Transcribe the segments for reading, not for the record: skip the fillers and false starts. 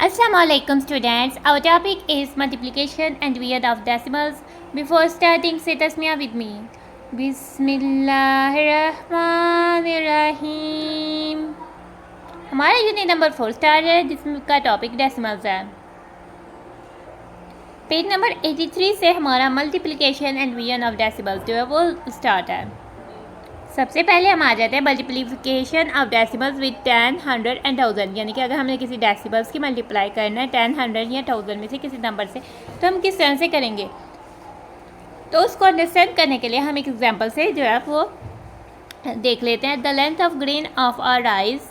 Assalamualaikum students. Our topic is multiplication and weird of decimals. Before starting, say tasmiyah with me. बिस्मिल्लाहिर्रहमानिर्रहीम। हमारा unit number 4 start है जिसका topic decimals है। Page number 83 से हमारा multiplication and vision of decimals जो है वो स्टार्ट है। सबसे पहले हम आ जाते हैं multiplication of decimals with 10, 100 and 1000। यानी कि अगर हमने किसी डेसिमल्स की मल्टीप्लाई करना है 10, 100 या 1000 में से किसी नंबर से, तो हम किस तरह से करेंगे। तो उसको अंडरस्टैंड करने के लिए हम एक एग्जांपल से जो है वो देख लेते हैं। The length of grain of our rice,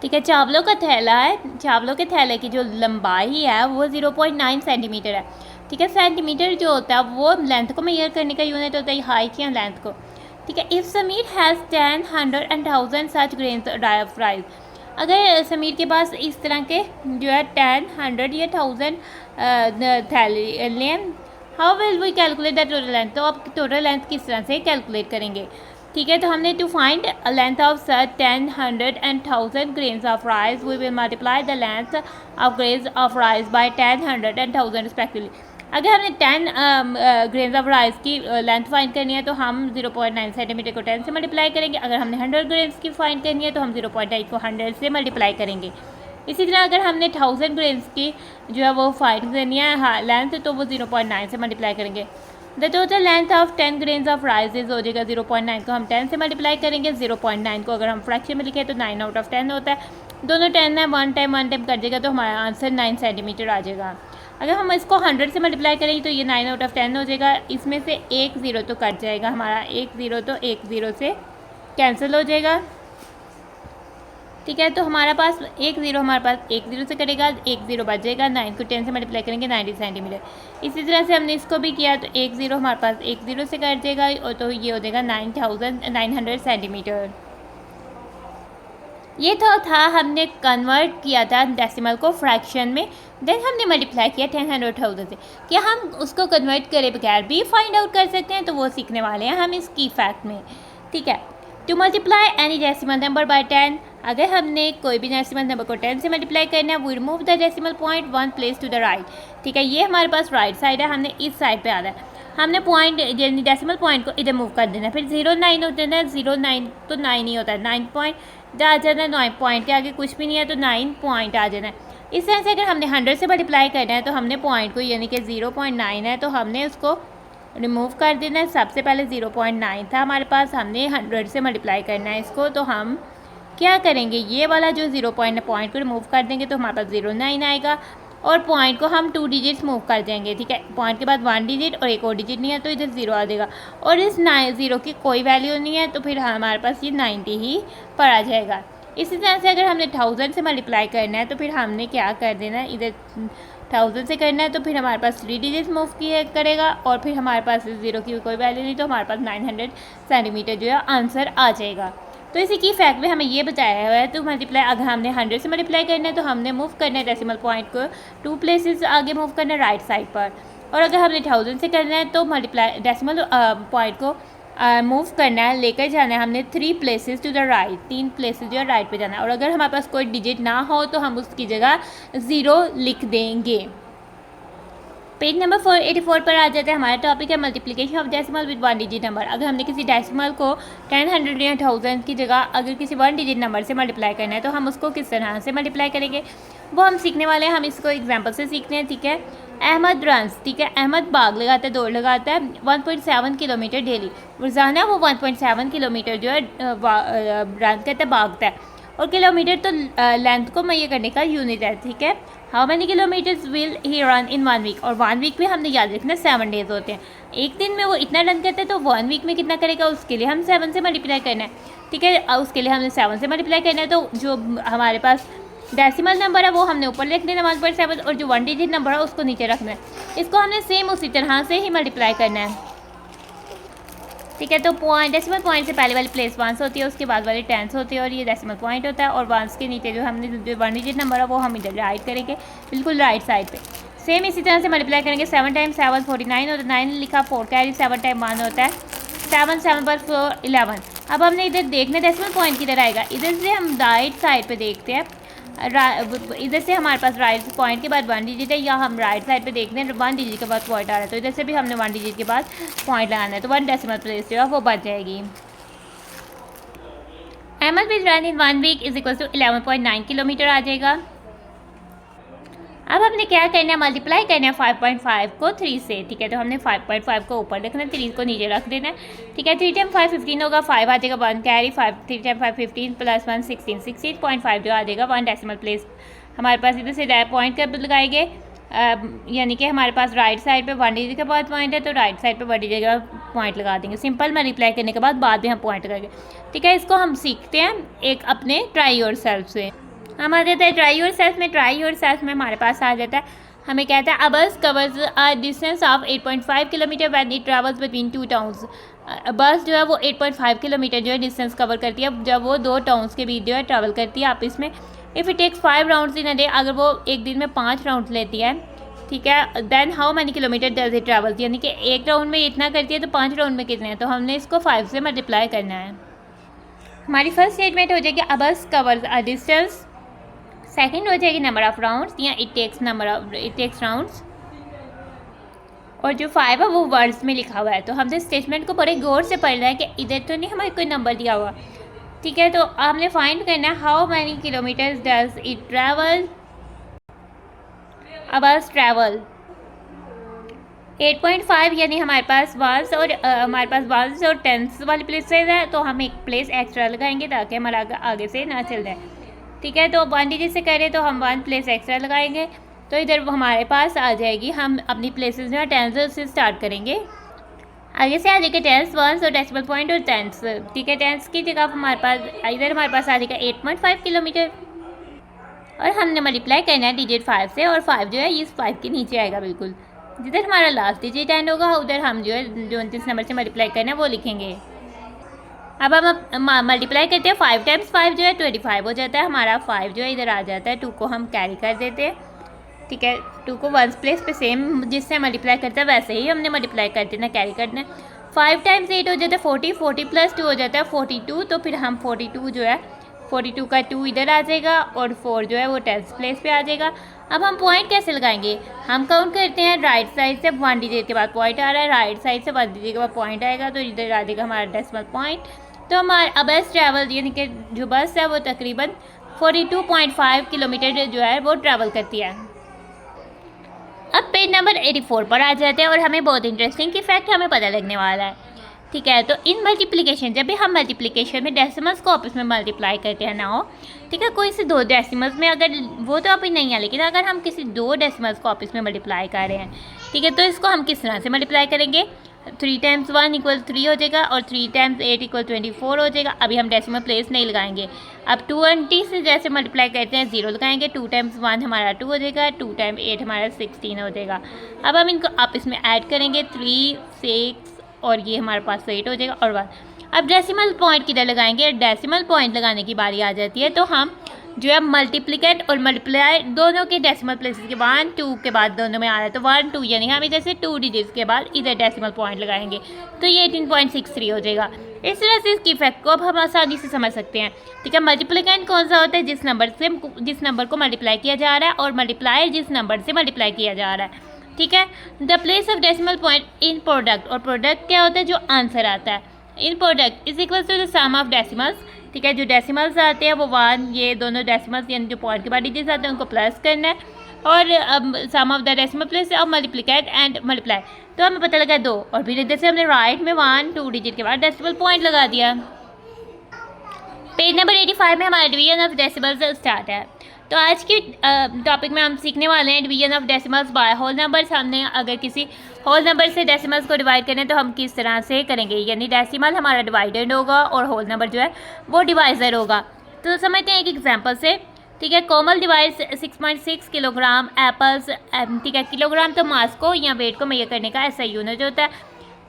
ठीक है, चावलों का थैला है। चावलों के थैले की जो लंबाई है वो 0.9 सेंटीमीटर है। ठीक है, सेंटीमीटर जो होता है वो लेंथ को मेजर करने का यूनिट होता है, हाइट या लेंथ को। ठीक है, if Sameer has 10, 100 and 1000 such grains of rice. अगर समीर के पास इस तरह के जो है 10, 100 या 1000 थैले, how will we calculate the total length. तो आप टोटल लेंथ किस तरह से कैलकुलेट करेंगे। ठीक है, तो हमने to find length of such 10, 100 and 1000 grains of rice we will multiply the length of grains of rice by 10, 100 and 1000 respectively. अगर हमने 10 ग्रेन्स ऑफ राइस की लेंथ फाइंड करनी है तो हम 0.9 सेंटीमीटर को 10 से मल्टीप्लाई करेंगे। अगर हमने 100 ग्रेन्स की फाइंड करनी है तो हम 0.8 को 100 से मल्टीप्लाई करेंगे। इसी तरह अगर हमने 1000 ग्रेन्स की जो है वो फाइंड करनी है लेंथ, तो वो 0.9 से मल्टीप्लाई करेंगे। The total length of 10 grains of rice हो जाएगा 0.9 को हम 10 से मल्टीप्लाई करेंगे। 0.9 को अगर हम फ्रैक्शन में लिखें तो 9 आउट ऑफ 10 होता है। दोनों 10 है, वन टाइम कर देगा तो हमारा आंसर 9 सेंटीमीटर आ जाएगा। अगर हम इसको 100 से मल्टीप्लाई करेंगे तो ये 9 आउट ऑफ 10 हो जाएगा। इसमें से एक ज़ीरो तो कट जाएगा हमारा, एक ज़ीरो तो एक ज़ीरो से कैंसिल हो जाएगा। ठीक है, तो हमारे पास एक ज़ीरो एक ज़ीरो से कटेगा, एक ज़ीरो बच जाएगा। 9 को 10 से मल्टीप्लाई करेंगे 90 सेंटीमीटर। इसी तरह से हमने इसको भी किया तो एक ज़ीरो हमारे पास एक ज़ीरो से कट जाएगा और तो ये हो जाएगा 900 सेंटीमीटर। ये तो था हमने कन्वर्ट किया था डेसिमल को फ्रैक्शन में, देन हमने मल्टीप्लाई किया 10, 100, 1000 से। क्या हम उसको कन्वर्ट करे बगैर भी फाइंड आउट कर सकते हैं, तो वो सीखने वाले हैं हम इस की फैक्ट में। ठीक है, to multiply any decimal number by 10, अगर हमने कोई भी डेसिमल नंबर को 10 से मल्टीप्लाई करना है, we remove the decimal point 1 place to the right. ठीक है, ये हमारे पास राइट साइड है, हमने इस साइड पे आना है। हमने पॉइंट यानी डेसिमल पॉइंट को इधर मूव कर देना है। फिर 0.9 होता है ना, 0.9 तो 9 ही होता है, 9 पॉइंट आ जाना है। 9 पॉइंट के आगे कुछ भी नहीं है तो 9 पॉइंट आ जाना है। इस तरह से अगर हमने 100 से मल्टीप्लाई करना है तो हमने पॉइंट को यानी कि 0.9 है तो हमने उसको रिमूव कर देना है। सबसे पहले 0.9 था हमारे पास, हमने 100 से मल्टीप्लाई करना है इसको, तो हम क्या करेंगे, ये वाला जो 0 पॉइंट को रिमूव कर देंगे तो हमारे पास 0.9 आएगा और पॉइंट को हम 2 डिजिट्स मूव कर देंगे। ठीक है, पॉइंट के बाद 1 डिजिट और एक और डिजिट नहीं है तो इधर 0 आ जाएगा और इस 0 की कोई वैल्यू नहीं है तो फिर हमारे पास ये 90 ही पर आ जाएगा। इसी तरह से अगर हमने 1000 से मल्टीप्लाई करना है तो फिर हमने क्या कर देना है, इधर 1000 से करना है तो फिर हमारे पास 3 डिजिट्स मूव किया करेगा और फिर हमारे पास 0 की कोई वैल्यू नहीं तो हमारे पास 900 सेंटीमीटर जो है आंसर आ जाएगा। तो इसी की फैक्ट में हमें ये बताया हुआ है, तो मल्टीप्लाई अगर हमने 100 से मल्टीप्लाई करना है तो हमने मूव करना है डेसिमल पॉइंट को 2 प्लेसेस आगे मूव करना है राइट साइड पर, और अगर हमने 1000 से करना है तो मल्टीप्लाई डेसिमल पॉइंट को मूव करना है, लेकर जाना है हमने 3 places to the right, 3 places जो है राइट पे जाना है। और अगर हमारे पास कोई डिजिट ना हो तो हम उसकी जगह 0 लिख देंगे। पेज नंबर 484 पर आ जाता है, हमारा टॉपिक है multiplication of decimal with 1 digit number. अगर हमने किसी डेसिमल को 10, 100 या 1000 की जगह अगर किसी 1 डिजिट नंबर से मल्टीप्लाई करना है तो हम उसको किस तरह से मल्टीप्लाई करेंगे वो हम सीखने वाले हैं। हम इसको एग्जांपल से सीखते हैं। ठीक है, अहमद रन्स, ठीक है, अहमद बाग लगाता है, दौड़ लगाता है 1.7 किलोमीटर डेली। रोज़ाना वो 1.7 किलोमीटर जो है रन करता है, भागता है। और किलोमीटर तो लेंथ को मेजर करने का यूनिट है। ठीक है, how many kilometres will he run in 1 week, और 1 वीक में हमने याद रखना 7 डेज होते हैं। एक दिन में वो इतना रन करते हैं तो 1 वीक में कितना करेगा, उसके लिए हम 7 से मल्टीप्लाई करना है। ठीक है, उसके लिए हमने 7 से मल्टीप्लाई करना है तो जो हमारे पास डेसिमल नंबर है वो हमने ऊपर लिख देना 1.7 और जो 1 डिजिट नंबर है उसको नीचे रखना है। इसको हमने सेम उसी तरह से ही मल्टीप्लाई करना है। ठीक है, तो डेसिमल पॉइंट से पहले वाली प्लेस 1 होती है, उसके बाद वाली 10 होती है और ये डेसिमल पॉइंट होता है। और 1 के नीचे जो हमने जो 1 डिजिट नंबर है वो हम इधर राइट करेंगे, बिल्कुल राइट साइड पे। सेम इसी तरह से मल्टीप्लाई करेंगे। 7 टाइम 7 49 और 9 लिखा, 4 कैरी, 7 टाइम 1 होता है 7, 7 पर 4 11। अब हमने इधर देखना डेसिमल पॉइंट किधर आएगा, इधर से हम राइट साइड पे देखते हैं इधर से हमारे पास राइट पॉइंट के बाद 1 डिजिट है, या हम राइट साइड पे देखते हैं 1 डिजिट के बाद पॉइंट आ रहा है, तो इधर से भी हमने 1 डिजिट के बाद पॉइंट लगाना है, तो 1 डेसिमल प्लेस जो है वो बच जाएगी। Ahmed will run in 1 week is equal to 11.9 kilometre आ जाएगा। अब हमने क्या करना है, मल्टीप्लाई करना है 5.5 को 3 से, ठीक है। तो हमने 5.5 को ऊपर रखना है, 3 को नीचे रख देना है, ठीक है। 3 टाइम 5 15 होगा, 5 आ जाएगा, 1 कैरी 5, 3 टाइम 5 15 प्लस 1 16, 16.5 जो आ जाएगा 1 डेसिमल प्लेस हमारे पास। इधर से पॉइंट कब लगाएंगे, यानी कि हमारे पास राइट साइड पे 1 डिजिट के बाद पॉइंट है, तो राइट साइड पे 1 डिजिट का पॉइंट लगा देंगे। सिंपल मल्टीप्लाई करने के बाद में हम पॉइंट लगाएंगे, ठीक है। इसको हम सीखते हैं एक अपने ट्राई योरसेल्फ से। हम आ जाता है ट्राई योरसेल्फ में। ट्राई योरसेल्फ में हमारे पास आ जाता है, हमें कहता है अ बस covers a distance of 8.5 kilometre when it travels between 2 towns. बस जो है वो 8.5 किलोमीटर जो है डिस्टेंस कवर करती है जब वो 2 टाउन्स के बीच जो है ट्रैवल करती है आपस में। If it takes 5 rounds in a day, अगर वो एक दिन में 5 राउंड लेती है, ठीक है। Then how many kilometre does it travel, यानी कि एक राउंड में इतना करती है तो 5 राउंड में कितने हैं, तो हमने इसको 5 से मल्टीप्लाई करना है। हमारी फर्स्ट स्टेटमेंट हो जाएगी अ बस कवर्स अ डिस्टेंस, सेकंड हो जाएगी नंबर ऑफ राउंड्स या इट टेक्स राउंड्स, और जो 5 है वो वर्ड्स में लिखा हुआ है। तो हमने स्टेटमेंट को बड़े गौर से पढ़ना है कि इधर तो नहीं हमें कोई नंबर दिया हुआ, ठीक है। तो हमने फाइंड करना है how many kilometres does it travel, अब बस ट्रैवल 8.5 यानी हमारे पास वंस और हमारे पास वंस और टेंस वाली प्लेसेस है, तो हम एक प्लेस एक्स्ट्रा लगाएंगे ताकि हमारा आगे से ना चल जाए, ठीक है। तो 1 डिजिट से करें तो हम 1 प्लेस एक्स्ट्रा लगाएंगे, तो इधर हमारे पास आ जाएगी, हम अपनी प्लेसेस जो है टेंस से स्टार्ट करेंगे। आगे से आ जाएगा टेंस वंस और डेसिमल पॉइंट और टेंस, ठीक है। टेंस की जगह हमारे पास इधर हमारे पास आ जाएगा 8.5 किलोमीटर, और हमने मल्टीप्लाई करना है डिजिट 5 से, और 5 जो है इस 5 के नीचे आएगा बिल्कुल, जिधर हमारा लास्ट डिजिट एंड होगा उधर हम जो है जो जिस नंबर से मल्टीप्लाई करना है वो लिखेंगे। अब हम मल्टीप्लाई करते हैं 5 टाइम्स 5 जो है 25 हो जाता है हमारा। 5 जो है इधर आ जाता है, 2 को हम कैरी कर देते हैं, ठीक है। 2 को 1 प्लेस पे सेम जिससे मल्टीप्लाई करते हैं वैसे ही हमने मल्टीप्लाई कर देना, कैरी करना है। 5 टाइम्स 8 हो जाता है 40, 40 प्लस 2 हो जाता है 42, तो फिर हम 42 जो है 42 का 2 इधर आ जाएगा, और 4 जो है वो 10th प्लेस पे आ जाएगा। अब हम पॉइंट कैसे लगाएंगे, हम काउंट करते हैं राइट साइड से 1 डिजिट के बाद पॉइंट आ रहा है, राइट साइड से 1 डिजिट के बाद पॉइंट आएगा, तो इधर आ जाएगा हमारा डेसिमल पॉइंट। तो हमारा बस ट्रैवल यानी कि जो बस है वो तकरीबन 42.5 किलोमीटर जो है वो ट्रैवल करती है। अब पेज नंबर 84 पर आ जाते हैं, और हमें बहुत इंटरेस्टिंग की फैक्ट हमें पता लगने वाला है, ठीक है। तो इन मल्टीप्लिकेशन, जब भी हम मल्टीप्लिकेशन में डेसिमल्स को आपस में मल्टीप्लाई करते हैं ना हो, ठीक है, कोई से 2 डेसिमल्स में अगर वो तो अभी नहीं है, लेकिन अगर हम किसी 2 डेसिमल्स को आपस में मल्टीप्लाई कर रहे हैं, ठीक है, तो इसको हम किस तरह से मल्टीप्लाई करेंगे। 3 टाइम्स 1 इक्वल 3 हो जाएगा, और 3 टाइम्स 8 इक्वल 24 हो जाएगा। अभी हम डेसिमल प्लेस नहीं लगाएंगे। अब 20 से जैसे मल्टीप्लाई करते हैं 0 लगाएंगे, 2 टाइम्स 1 हमारा 2 हो जाएगा, 2 टाइम्स 8 हमारा 16 हो जाएगा। अब हम इनको आपस में ऐड करेंगे, 3 6 और ये हमारे पास 8 हो जाएगा, और 1। अब डेसिमल पॉइंट किधर लगाएंगे, डेसिमल पॉइंट लगाने की बारी आ जाती है, तो हम जो है मल्टीप्लिकेट और मल्टीप्लाई दोनों के डेसिमल प्लेसेस के 1 2 के बाद दोनों में आ रहा है, तो 1 2 यानी हम इधर से 2 डिजिट्स के बाद इधर डेसिमल पॉइंट लगाएंगे, तो ये 18.63 हो जाएगा। इस तरह से इसकी इफेक्ट को अब हम आसानी से समझ सकते हैं, ठीक है। मल्टीप्लिकेंट कौन सा होता है, जिस नंबर को मल्टीप्लाई किया जा रहा है, और मल्टीप्लाई जिस नंबर से मल्टीप्लाई किया जा रहा है, ठीक है। The place of decimal point in product, और प्रोडक्ट क्या होता है, जो आंसर आता है in product is equal to the sum of decimals, ठीक है। जो डेसिमल्स आते हैं वो 1, ये दोनों डेसिमल्स यानी जो पॉइंट के बाद डिजिट्स आते हैं उनको प्लस करना है, और sum of the decimal place of multiplicate and multiply, तो हमें पता लगा 2, और फिर इधर से हमने राइट में 1 2 डिजिट के बाद डेसिमल पॉइंट लगा दिया। पेज नंबर 85 में हमारा डिवीजन ऑफ डेसिमल्स स्टार्ट है। तो आज के टॉपिक में हम सीखने वाले हैं division of decimals by whole numbers. हमने अगर किसी होल नंबर से डेसिमल्स को डिवाइड करना है तो हम किस तरह से करेंगे, यानी डेसिमल हमारा डिवाइडेड होगा और होल नंबर जो है वो डिवाइजर होगा। तो समझते हैं एक एग्जांपल से, ठीक है। कोमल डिवाइड्स 6.6 किलोग्राम एप्पल्स, ठीक है। किलोग्राम तो मास को या वेट को मेजर करने का ऐसा यूनिट होता है,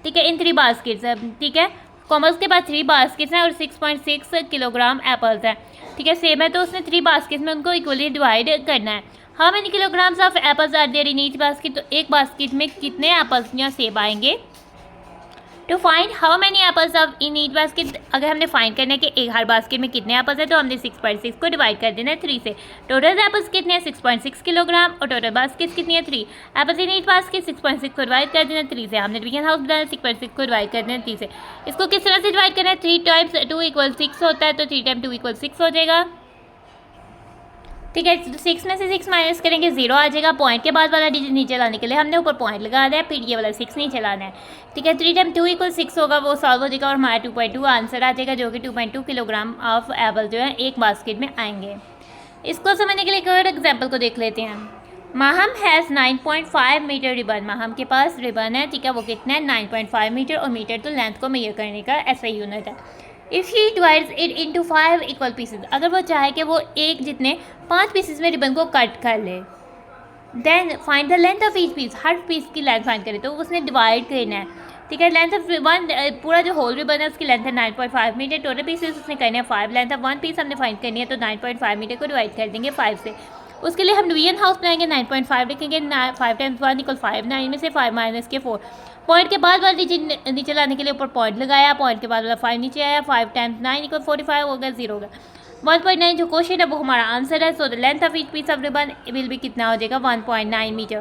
ठीक है। इन 3 बास्केट्स, ठीक है। कोमल के पास 3 बास्केट्स हैं और 6.6 किलोग्राम एप्पल्स हैं, ठीक है। सेम है तो उसने 3 बास्केट्स में उनको इक्वली डिवाइड करना है। How many kilograms of apples are there in each basket, तो एक बास्केट में कितने एप्पल्स या सेब आएंगे, to find how many apples of in each basket, अगर हमने फाइंड करना है कि एक हर बास्केट में कितने एप्पल्स हैं तो हमने 6.6 को डिवाइड कर देना है 3 से। टोटल एप्पल्स कितने हैं 6.6 किलोग्राम और टोटल बास्केट कितनी है 3। एप्पल्स इन ईच बास्केट 6.6 को डिवाइड कर देना 3 से। हमने डिवीजन हाउस बनाया 6.6 को डिवाइड कर देना 3 से। इसको किस तरह से डिवाइड करना है 3 टाइम्स 2 = 6 होता है तो 3 टाइम 2 = 6 हो जाएगा। ठीक है, 6 में से 6 माइनस करेंगे 0 आ जाएगा। पॉइंट के बाद वाला डिजिट नीचे लाने के लिए हमने ऊपर पॉइंट लगा दिया है, फिर ये वाला 6 नीचे लाना है। ठीक है, 3 टाइम 2 = 6 होगा, वो सॉल्व हो जाएगा और हमारा 2.2 आंसर आ जाएगा, जो कि 2.2 किलोग्राम ऑफ एप्पल जो है एक बास्केट में आएंगे। इसको समझने के लिए एक और एग्जाम्पल को देख लेते हैं। Maham has 9.5 metre ribbon, Maham के पास रिबन है। ठीक है, वो कितना है 9.5 मीटर, और मीटर तो लेंथ को मेजर करने का ऐसा यूनिट है। If he divides it into 5 equal pieces, अगर वो चाहे कि वो एक जितने 5 पीसेज में रिबन को कट कर ले, then find the length of each piece, हर पीस की लेंथ फाइंड करे तो उसने डिवाइड करना है। ठीक है, लेंथ ऑफ वन, पूरा जो होल रिबन है उसकी लेंथ है 9.5 मीटर, टोटल पीसेस उसने करने हैं 5, लेंथ ऑफ वन पीस हमने फाइंड करनी है तो 9.5 मीटर को डिवाइड कर देंगे 5 से। उसके लिए हम डिवीजन हाउस बनाएंगे, 9.5 लिखेंगे, 5 टाइम्स 1 = 5, 9 में से 5 माइनस के 4। पॉइंट के बाद वाला डिजिट नीचे लाने के लिए ऊपर पॉइंट लगाया, पॉइंट के बाद वाला 5 नीचे आया, 5 टाइम्स 9 = 45 हो गया, 0 हो गया। 1.9 जो क्वेश्चन है वो हमारा आंसर है। So the length of each piece of ribbon will भी कितना हो जाएगा 1.9 मीटर।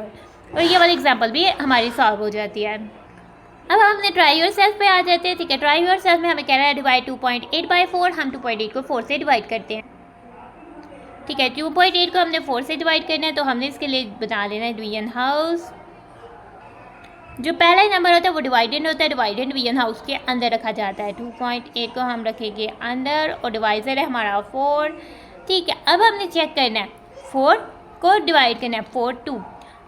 और ये वाली एग्जांपल भी हमारी सॉल्व हो जाती है। अब हम अपने ट्राई योरसेल्फ पे आ जाते हैं। ठीक है, ट्राई योरसेल्फ में हमें कह रहा है डिवाइड 2.8 बाई 4, हम 2.8 को 4 से डिवाइड करते हैं। ठीक है, 2.8 को हमने 4 से डिवाइड करना है तो हमने इसके लिए बना लेना है डिवीजन हाउस। जो पहला ही नंबर होता है वो डिवाइडेंड होता है, डिवाइडेंड डिवीजन हाउस के अंदर रखा जाता है। 2.8 को हम रखेंगे अंदर और डिवाइजर है हमारा 4। ठीक है, अब हमने चेक करना है 4 को डिवाइड करना है 4 2।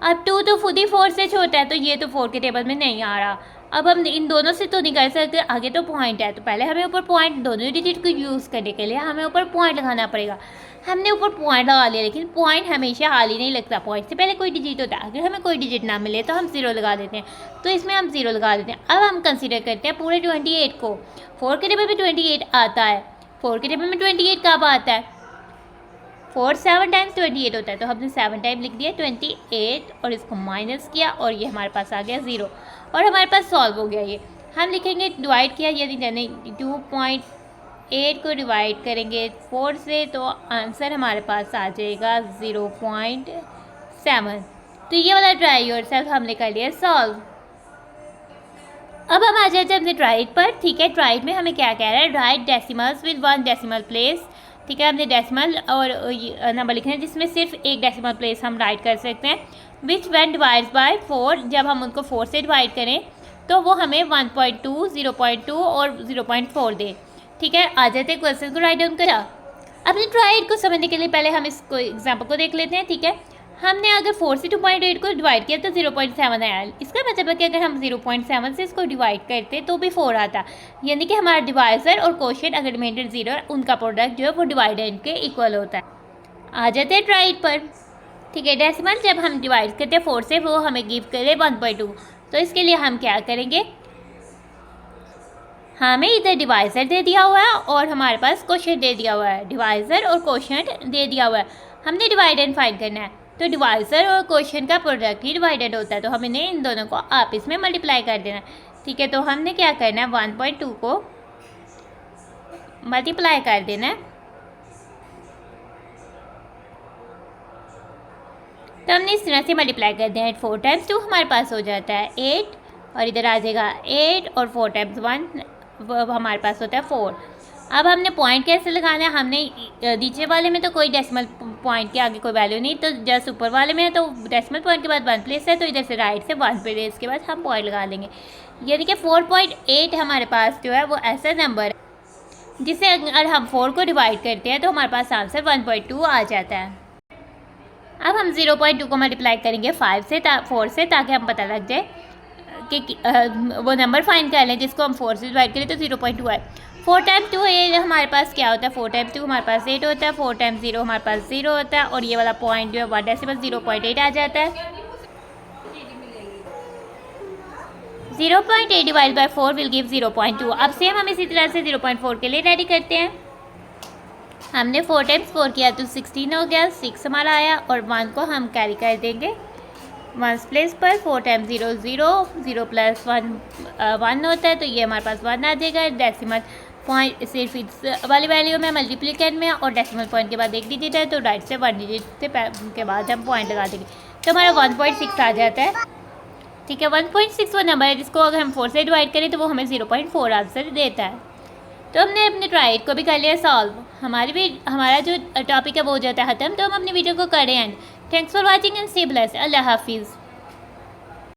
अब 2 तो खुद ही 4 से छोटा है तो ये तो 4 के टेबल में नहीं आ रहा। अब हम इन दोनों से तो नहीं कर सकते, आगे तो पॉइंट है तो पहले हमें ऊपर पॉइंट, दोनों डिजिट को यूज़ करने के लिए हमें ऊपर पॉइंट लगाना पड़ेगा। हमने ऊपर पॉइंट लगा लिया, लेकिन पॉइंट हमेशा हाल ही नहीं लगता, पॉइंट से पहले कोई डिजिट होता है। अगर हमें कोई डिजिट ना मिले तो हम 0 लगा देते हैं, तो इसमें हम 0 लगा देते हैं। अब हम कंसीडर करते हैं पूरे 28 को। 4 के टेबल में 28 आता है, 4 के टेबल में 28 कब आता है 4 7 टाइम्स 28 होता है, तो हमने 7 टाइम लिख दिया 28 और इसको माइनस किया और ये हमारे पास आ गया 0 और हमारे पास सॉल्व हो गया। ये हम लिखेंगे डिवाइड किया, यदि जाने 2.8 को डिवाइड करेंगे 4 से तो आंसर हमारे पास आ जाएगा 0.7। तो ये वाला ट्राई योरसेल्फ हमने कर लिया सॉल्व। अब हम आ जाते हैं अपने ट्राइड पर। ठीक है, ट्राइड में हमें क्या कह रहा है, right decimals with 1 decimal place. ठीक है, हमने डेसिमल और नंबर लिखना है जिसमें सिर्फ एक डेसिमल प्लेस हम राइट कर सकते हैं। विच व्हेन डिवाइड्स बाय 4, जब हम उनको 4 से डिवाइड करें तो वो हमें 1.2, 0.2 और 0.4 दे। ठीक है, आ जाते हैं क्वेश्चन को राइट डाउन करा। अपने ट्राइड को समझने के लिए पहले हम इसको एग्जाम्पल को देख लेते हैं। ठीक है, हमने अगर 4 से 2.8 को डिवाइड किया तो 0.7 आया। इसका मतलब है कि अगर हम 0.7 से इसको डिवाइड करते तो भी 4 आता, यानी कि हमारा डिवाइजर और कोशेंट अगर रिमाइंडर 0 है उनका प्रोडक्ट जो है वो डिवाइडेंड के इक्वल होता है। आ जाते हैं ट्राइड पर। ठीक है, डेसिमल जब हम डिवाइड करते हैं 4 से वो हमें गिव करे 1.2, तो इसके लिए हम क्या करेंगे, हमें इधर डिवाइजर दे दिया हुआ है और हमारे पास कोशेंट दे दिया हुआ है, डिवाइजर और कोशेंट दे दिया हुआ है। हमने डिवाइडेंड फाइंड करना है तो डिवाइजर और कोशेंट का प्रोडक्ट ही डिवाइडेड होता है, तो हमने इन दोनों को आपस में मल्टीप्लाई कर देना है। ठीक है, तो हमने क्या करना है 1.2 को मल्टीप्लाई कर देना है। तो हमने इस तरह से मल्टीप्लाई कर दिया है। 4 टाइम्स 2 हमारे पास हो जाता है 8 और इधर आ जाएगा 8 और 4 टाइम्स 1 हमारे पास होता है 4। अब हमने पॉइंट कैसे लगाना है, हमने नीचे वाले में तो कोई डेसिमल पॉइंट के आगे कोई वैल्यू नहीं, तो जस्ट ऊपर वाले में है तो डेसिमल पॉइंट के बाद 1 प्लेस है तो इधर से राइट से 1 प्लेस के बाद हम पॉइंट लगा लेंगे। यानी कि 4.8 हमारे पास जो है वो ऐसा नंबर है जिसे अगर हम 4 को डिवाइड करते हैं तो हमारे पास आंसर 1.2 आ जाता है। अब हम 0.2 को मल्टीप्लाई करेंगे 4 से ताकि हम पता लग जाए कि वो नंबर फाइंड कर लें जिसको हम 4 से डिवाइड करें तो 0.2 आए। 4 टाइम्स 2 ये हमारे पास क्या होता है, 4 टाइम्स 2 हमारे पास 8 होता है, 4 टाइम्स 0 हमारे पास 0 होता है और ये वाला पॉइंट जो है 1 डेसिमल 0.8 आ जाता है। 0.8 डिवाइड बाय 4 विल गिव 0.2। अब सेम हम इसी तरह से 0.4 के लिए रेडी करते हैं। हमने 4 टाइम्स 4 किया तो 16 हो गया, 6 हमारा आया और 1 को हम कैरी कर देंगे वंस प्लेस पर 4 टाइम 0 0, 0 प्लस 1 1 होता है, तो ये हमारे पास 1 आ जाएगा। डेसिमल पॉइंट सिर्फ इस वाली वैल्यू में मल्टीप्लिकेंट में, और डेसिमल पॉइंट के बाद एक डिजिट है, तो राइट से 1 डिजिट के बाद हम पॉइंट लगा देंगे, तो हमारा 1.6 आ जाता है। ठीक है, 1.6 वो नंबर है जिसको अगर हम 4 से डिवाइड करें तो वो हमें 0.4 आंसर देता है। तो हमने अपने ट्राई को भी कर लिया सॉल्व। हमारा जो टॉपिक है वो हो जाता है ख़त्म। तो हम अपनी वीडियो को करें and thanks for watching and stay blessed. अल्लाह हाफिज़।